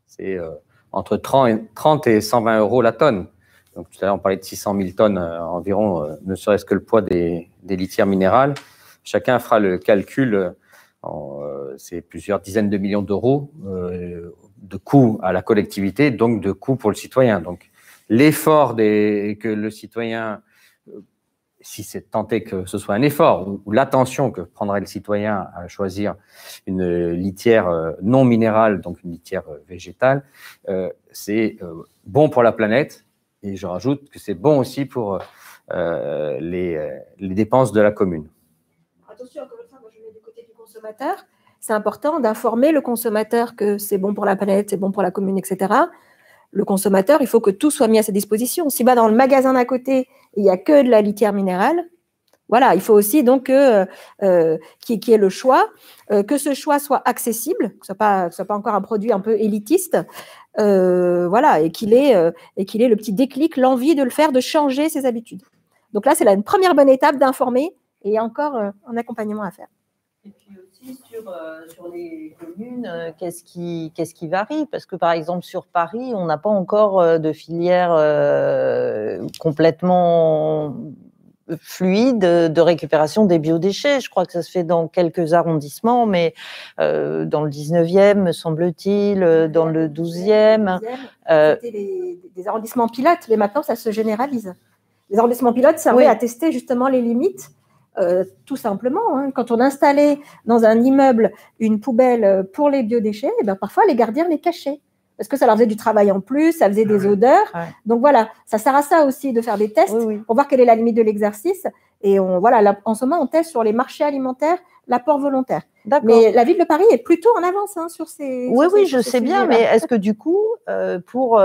C'est entre 30 et 120 euros la tonne. Donc, tout à l'heure, on parlait de 600 000 tonnes environ, ne serait-ce que le poids des litières minérales. Chacun fera le calcul, c'est plusieurs dizaines de millions d'euros de coûts à la collectivité, donc de coûts pour le citoyen. Donc, l'effort que le citoyen, si c'est tenté que ce soit un effort, ou l'attention que prendrait le citoyen à choisir une litière non minérale, donc une litière végétale, c'est bon pour la planète. Et je rajoute que c'est bon aussi pour les dépenses de la commune. Attention, encore une fois, moi je mets du côté du consommateur. C'est important d'informer le consommateur que c'est bon pour la planète, c'est bon pour la commune, etc. Le consommateur, il faut que tout soit mis à sa disposition. S'il va dans le magasin d'à côté, il n'y a que de la litière minérale. Voilà, il faut aussi donc qu'il y ait le choix, que ce choix soit accessible, que ce soit pas encore un produit un peu élitiste, voilà, et qu'il ait le petit déclic, l'envie de le faire, de changer ses habitudes. Donc là, c'est une première bonne étape d'informer et il y a encore un accompagnement à faire. Et puis aussi sur les communes, qu'est-ce qui varie? Parce que par exemple sur Paris, on n'a pas encore de filière complètement fluide de récupération des biodéchets. Je crois que ça se fait dans quelques arrondissements, mais dans le 19e, me semble-t-il, dans le 12e. C'était des arrondissements pilotes, mais maintenant, ça se généralise. Les arrondissements pilotes servaient à tester justement les limites, tout simplement. Hein. Quand on installait dans un immeuble une poubelle pour les biodéchets, eh bien, parfois, les gardiens les cachaient. Parce que ça leur faisait du travail en plus, ça faisait des odeurs. Ouais. Donc voilà, ça sert à ça aussi de faire des tests pour voir quelle est la limite de l'exercice. Et en ce moment, on teste sur les marchés alimentaires l'apport volontaire. Mais la ville de Paris est plutôt en avance sur ces. Oui, je sais bien, mais est-ce que du coup, pour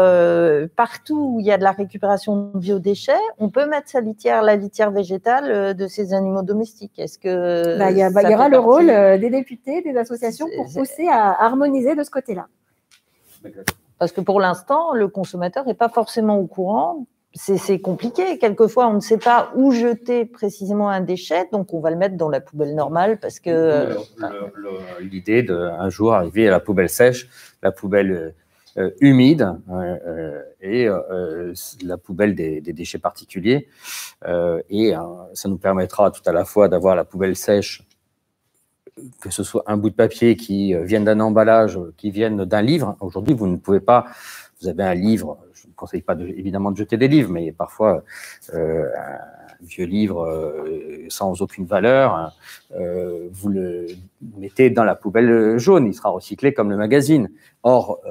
partout où il y a de la récupération de biodéchets, on peut mettre la litière végétale de ces animaux domestiques? Est-ce que il y aura le rôle des députés, des associations pour pousser à harmoniser de ce côté-là. Parce que pour l'instant, le consommateur n'est pas forcément au courant. C'est compliqué. Quelquefois, on ne sait pas où jeter précisément un déchet, donc on va le mettre dans la poubelle normale parce que… L'idée d'un jour arriver à la poubelle sèche, la poubelle humide et la poubelle des déchets particuliers. Et ça nous permettra tout à la fois d'avoir la poubelle sèche, que ce soit un bout de papier qui vienne d'un emballage, qui vienne d'un livre. Aujourd'hui, vous ne pouvez pas, vous avez un livre, je ne conseille pas évidemment de jeter des livres, mais parfois un vieux livre sans aucune valeur, vous le mettez dans la poubelle jaune, il sera recyclé comme le magazine. Or,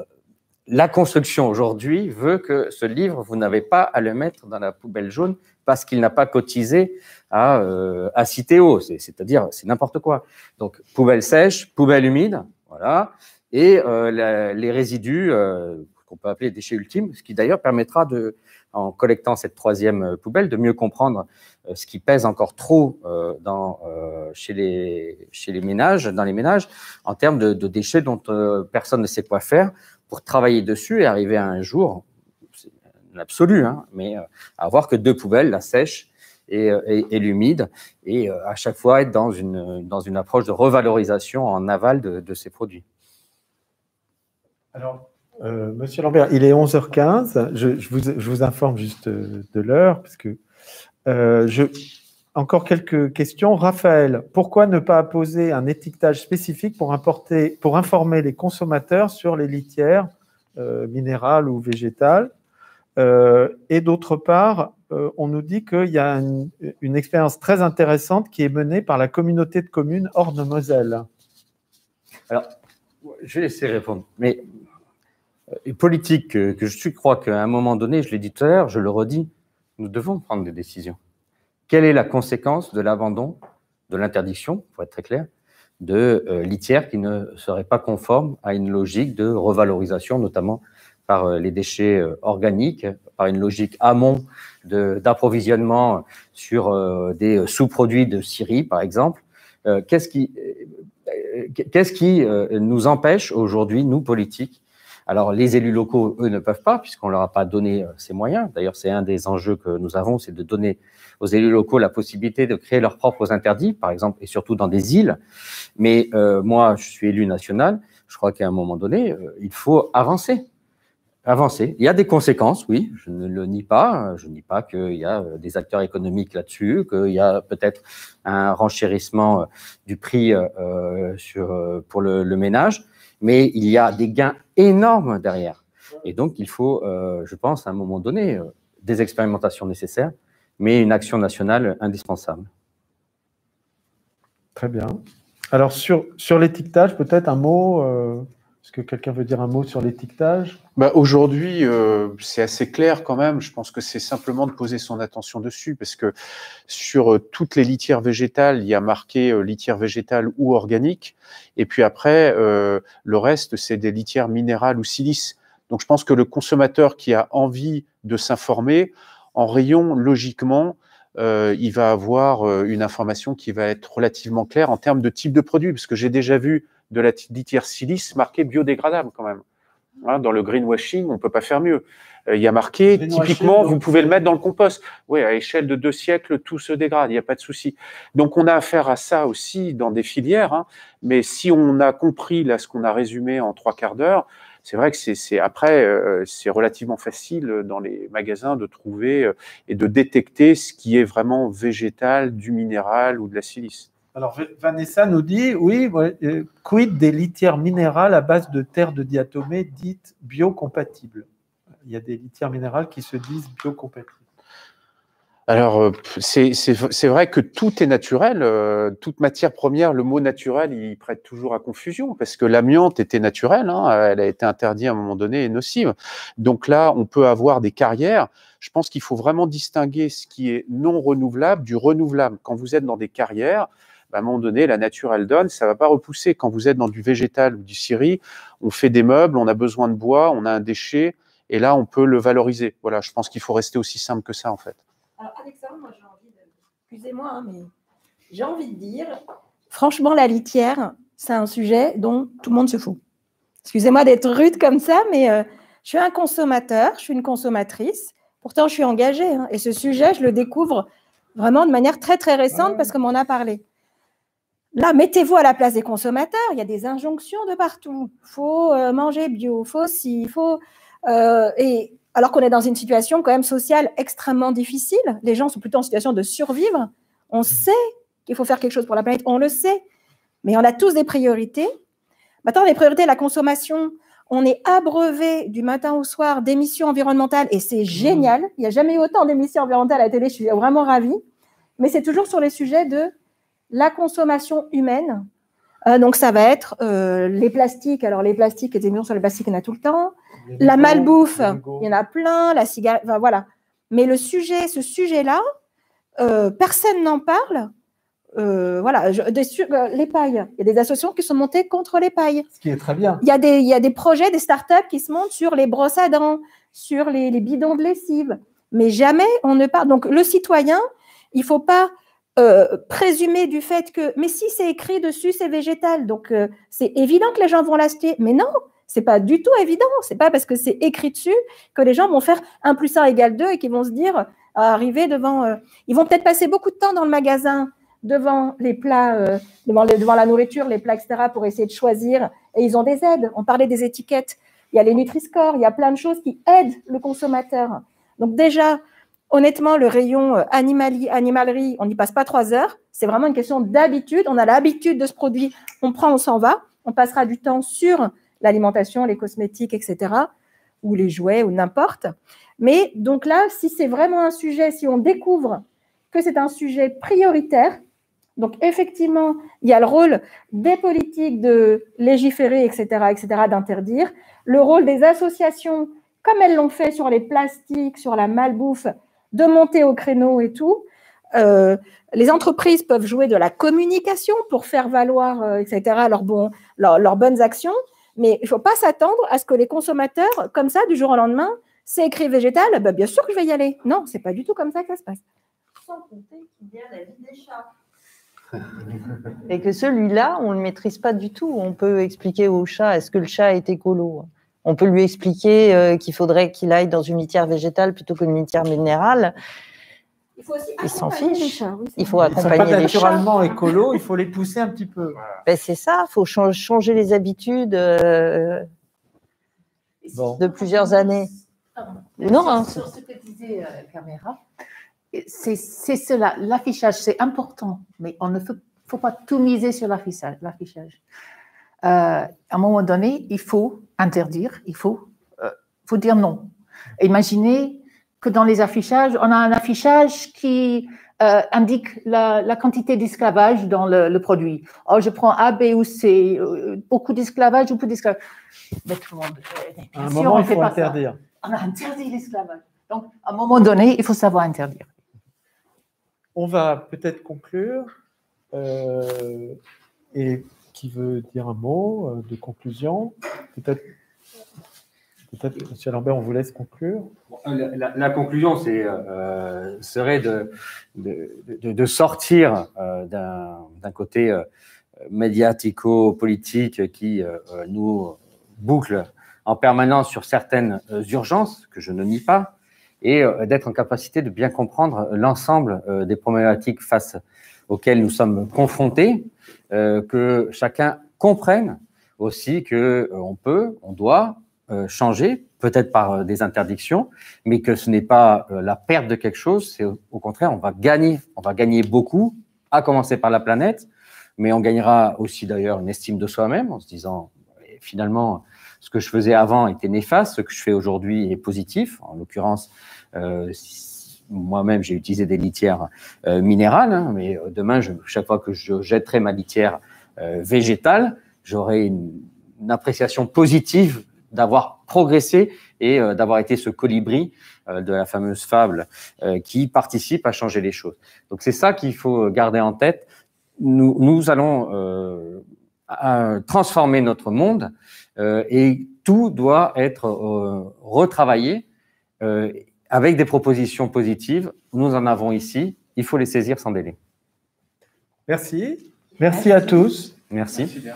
la construction aujourd'hui veut que ce livre, vous n'avez pas à le mettre dans la poubelle jaune parce qu'il n'a pas cotisé à Citeo, c'est-à-dire c'est n'importe quoi. Donc poubelle sèche, poubelle humide, voilà, et les résidus, qu'on peut appeler déchets ultimes, ce qui d'ailleurs permettra, en collectant cette troisième poubelle, de mieux comprendre ce qui pèse encore trop chez les ménages, dans les ménages, en termes de déchets dont personne ne sait quoi faire, pour travailler dessus et arriver à un jour, c'est l'absolu, hein, mais avoir que 2 poubelles, la sèche et l'humide, et à chaque fois être dans une approche de revalorisation en aval de ces produits. Alors, Monsieur Lambert, il est 11h15. Je vous informe juste de l'heure, parce que encore quelques questions. Raphaël, pourquoi ne pas apposer un étiquetage spécifique pour informer les consommateurs sur les litières minérales ou végétales? Et d'autre part, on nous dit qu'il y a une expérience très intéressante qui est menée par la communauté de communes Orne-Moselle. Alors, je vais laisser répondre. Mais politique, que je crois qu'à un moment donné, je l'ai dit tout à l'heure, je le redis, nous devons prendre des décisions. Quelle est la conséquence de l'abandon, de l'interdiction, pour être très clair, de litières qui ne seraient pas conformes à une logique de revalorisation, notamment par les déchets organiques, par une logique amont d'approvisionnement sur des sous-produits de scierie, par exemple. Qu'est-ce qui nous empêche aujourd'hui, nous, politiques? Alors, les élus locaux, eux, ne peuvent pas, puisqu'on ne leur a pas donné ces moyens. D'ailleurs, c'est un des enjeux que nous avons, c'est de donner aux élus locaux la possibilité de créer leurs propres interdits, par exemple, et surtout dans des îles. Mais moi, je suis élu national. Je crois qu'à un moment donné, il faut avancer. Avancer. Il y a des conséquences, oui, je ne le nie pas. Je ne nie pas qu'il y a des acteurs économiques là-dessus, qu'il y a peut-être un renchérissement du prix pour le ménage, mais il y a des gains énormes derrière. Et donc, il faut, je pense, à un moment donné, des expérimentations nécessaires, mais une action nationale indispensable. Très bien. Alors, sur l'étiquetage, peut-être un mot est-ce que quelqu'un veut dire un mot sur l'étiquetage? Aujourd'hui, c'est assez clair quand même. Je pense que c'est simplement de poser son attention dessus, parce que sur toutes les litières végétales, il y a marqué litière végétale ou organique. Et puis après, le reste, c'est des litières minérales ou silice. Donc je pense que le consommateur qui a envie de s'informer, en rayon, logiquement, il va avoir une information qui va être relativement claire en termes de type de produit, parce que j'ai déjà vu de la litière silice marquée biodégradable quand même. Hein, dans le greenwashing, on ne peut pas faire mieux. Il y a marqué, typiquement, vous pouvez le mettre dans le compost. Oui, à échelle de 2 siècles, tout se dégrade, il n'y a pas de souci. Donc, on a affaire à ça aussi dans des filières. Hein, mais si on a compris là ce qu'on a résumé en 3/4 d'heure, c'est vrai que c'est relativement facile dans les magasins de trouver et de détecter ce qui est vraiment végétal, du minéral ou de la silice. Alors, Vanessa nous dit, oui, quid des litières minérales à base de terre de diatomée dites biocompatibles? Il y a des litières minérales qui se disent biocompatibles. Alors, c'est vrai que tout est naturel, toute matière première, le mot naturel, il prête toujours à confusion, parce que l'amiante était naturelle, hein, elle a été interdite à un moment donné et nocive. Donc là, on peut avoir des carrières. Je pense qu'il faut vraiment distinguer ce qui est non renouvelable du renouvelable. Quand vous êtes dans des carrières, à un moment donné, la nature, elle donne, ça ne va pas repousser. Quand vous êtes dans du végétal ou du scierie, on fait des meubles, on a besoin de bois, on a un déchet, et là, on peut le valoriser. Voilà, je pense qu'il faut rester aussi simple que ça, en fait. Alors, Alexandre, moi, j'ai envie de... Excusez-moi, hein, mais j'ai envie de dire, franchement, la litière, c'est un sujet dont tout le monde se fout. Excusez-moi d'être rude comme ça, mais je suis un consommateur, je suis une consommatrice, pourtant, je suis engagée. Hein, et ce sujet, je le découvre vraiment de manière très, très récente parce qu'on m'en a parlé. Là, mettez-vous à la place des consommateurs. Il y a des injonctions de partout. Il faut manger bio, il faut ci, il faut… et alors qu'on est dans une situation quand même sociale extrêmement difficile. Les gens sont plutôt en situation de survivre. On sait qu'il faut faire quelque chose pour la planète, on le sait. Mais on a tous des priorités. Maintenant, les priorités, la consommation, on est abreuvé du matin au soir d'émissions environnementales et c'est génial. Il n'y a jamais eu autant d'émissions environnementales à la télé, je suis vraiment ravie. Mais c'est toujours sur les sujets de la consommation humaine. Donc, ça va être les plastiques. Alors, les plastiques, les émissions sur les plastiques, il y en a tout le temps. La malbouffe, il y en a plein. La cigarette, enfin, voilà. Mais ce sujet-là, personne n'en parle. voilà, les pailles. Il y a des associations qui sont montées contre les pailles. Ce qui est très bien. Il y a des projets, des startups qui se montent sur les brosses à dents, sur les bidons de lessive. Mais jamais on ne parle. Donc, le citoyen, il ne faut pas présumer du fait que, mais si c'est écrit dessus, c'est végétal. Donc, c'est évident que les gens vont l'acheter. Mais non, ce n'est pas du tout évident. Ce n'est pas parce que c'est écrit dessus que les gens vont faire 1 + 1 = 2 et qu'ils vont se dire, arriver devant. Ils vont peut-être passer beaucoup de temps dans le magasin devant les plats, devant la nourriture, les plats, etc., pour essayer de choisir. Et ils ont des aides. On parlait des étiquettes. Il y a les Nutri-Score, il y a plein de choses qui aident le consommateur. Donc déjà, honnêtement, le rayon animalerie, on n'y passe pas 3 heures. C'est vraiment une question d'habitude. On a l'habitude de ce produit. On prend, on s'en va. On passera du temps sur l'alimentation, les cosmétiques, etc., ou les jouets, ou n'importe. Mais donc là, si c'est vraiment un sujet, si on découvre que c'est un sujet prioritaire, donc effectivement, il y a le rôle des politiques de légiférer, etc., d'interdire, le rôle des associations, comme elles l'ont fait sur les plastiques, sur la malbouffe, de monter au créneau et tout. Les entreprises peuvent jouer de la communication pour faire valoir, etc., leurs bonnes actions, mais il ne faut pas s'attendre à ce que les consommateurs, comme ça, du jour au lendemain, c'est écrit végétal, ben bien sûr que je vais y aller. Non, ce n'est pas du tout comme ça que ça se passe. Sans compter qu'il y a la vie des chats. Et que celui-là, on ne le maîtrise pas du tout. On peut expliquer au chat, est-ce que le chat est écolo? On peut lui expliquer qu'il faudrait qu'il aille dans une litière végétale plutôt qu'une litière minérale. Il s'en fiche. Il faut accompagner les chats. Naturellement écolo, il faut les pousser un petit peu. Ben c'est ça, il faut changer les habitudes de plusieurs années. Non, sur ce que disait Caméra, c'est cela, l'affichage, c'est important, mais on ne faut pas tout miser sur l'affichage. À un moment donné, il faut interdire, il faut dire non. Imaginez que dans les affichages, on a un affichage qui indique la quantité d'esclavage dans le produit. Oh, je prends A, B ou C, beaucoup d'esclavage ou peu d'esclavage. Mais tout le monde, à un moment, il faut interdire. On a interdit l'esclavage. Donc, à un moment donné, il faut savoir interdire. On va peut-être conclure. Et qui veut dire un mot de conclusion? Peut-être, M. Lambert, on vous laisse conclure. La conclusion, serait de sortir d'un côté médiatico-politique qui nous boucle en permanence sur certaines urgences, que je ne nie pas, et d'être en capacité de bien comprendre l'ensemble des problématiques auxquelles nous sommes confrontés, que chacun comprenne aussi qu'on doit changer, peut-être par des interdictions, mais que ce n'est pas la perte de quelque chose, c'est au contraire, on va gagner beaucoup, à commencer par la planète, mais on gagnera aussi d'ailleurs une estime de soi-même en se disant, finalement, ce que je faisais avant était néfaste, ce que je fais aujourd'hui est positif. En l'occurrence, moi-même, j'ai utilisé des litières minérales, hein, mais demain, chaque fois que je jetterai ma litière végétale, j'aurai une appréciation positive d'avoir progressé et d'avoir été ce colibri de la fameuse fable qui participe à changer les choses. Donc, c'est ça qu'il faut garder en tête. Nous allons transformer notre monde et tout doit être retravaillé avec des propositions positives. Nous en avons ici. Il faut les saisir sans délai. Merci. Merci à tous. Merci. Merci bien.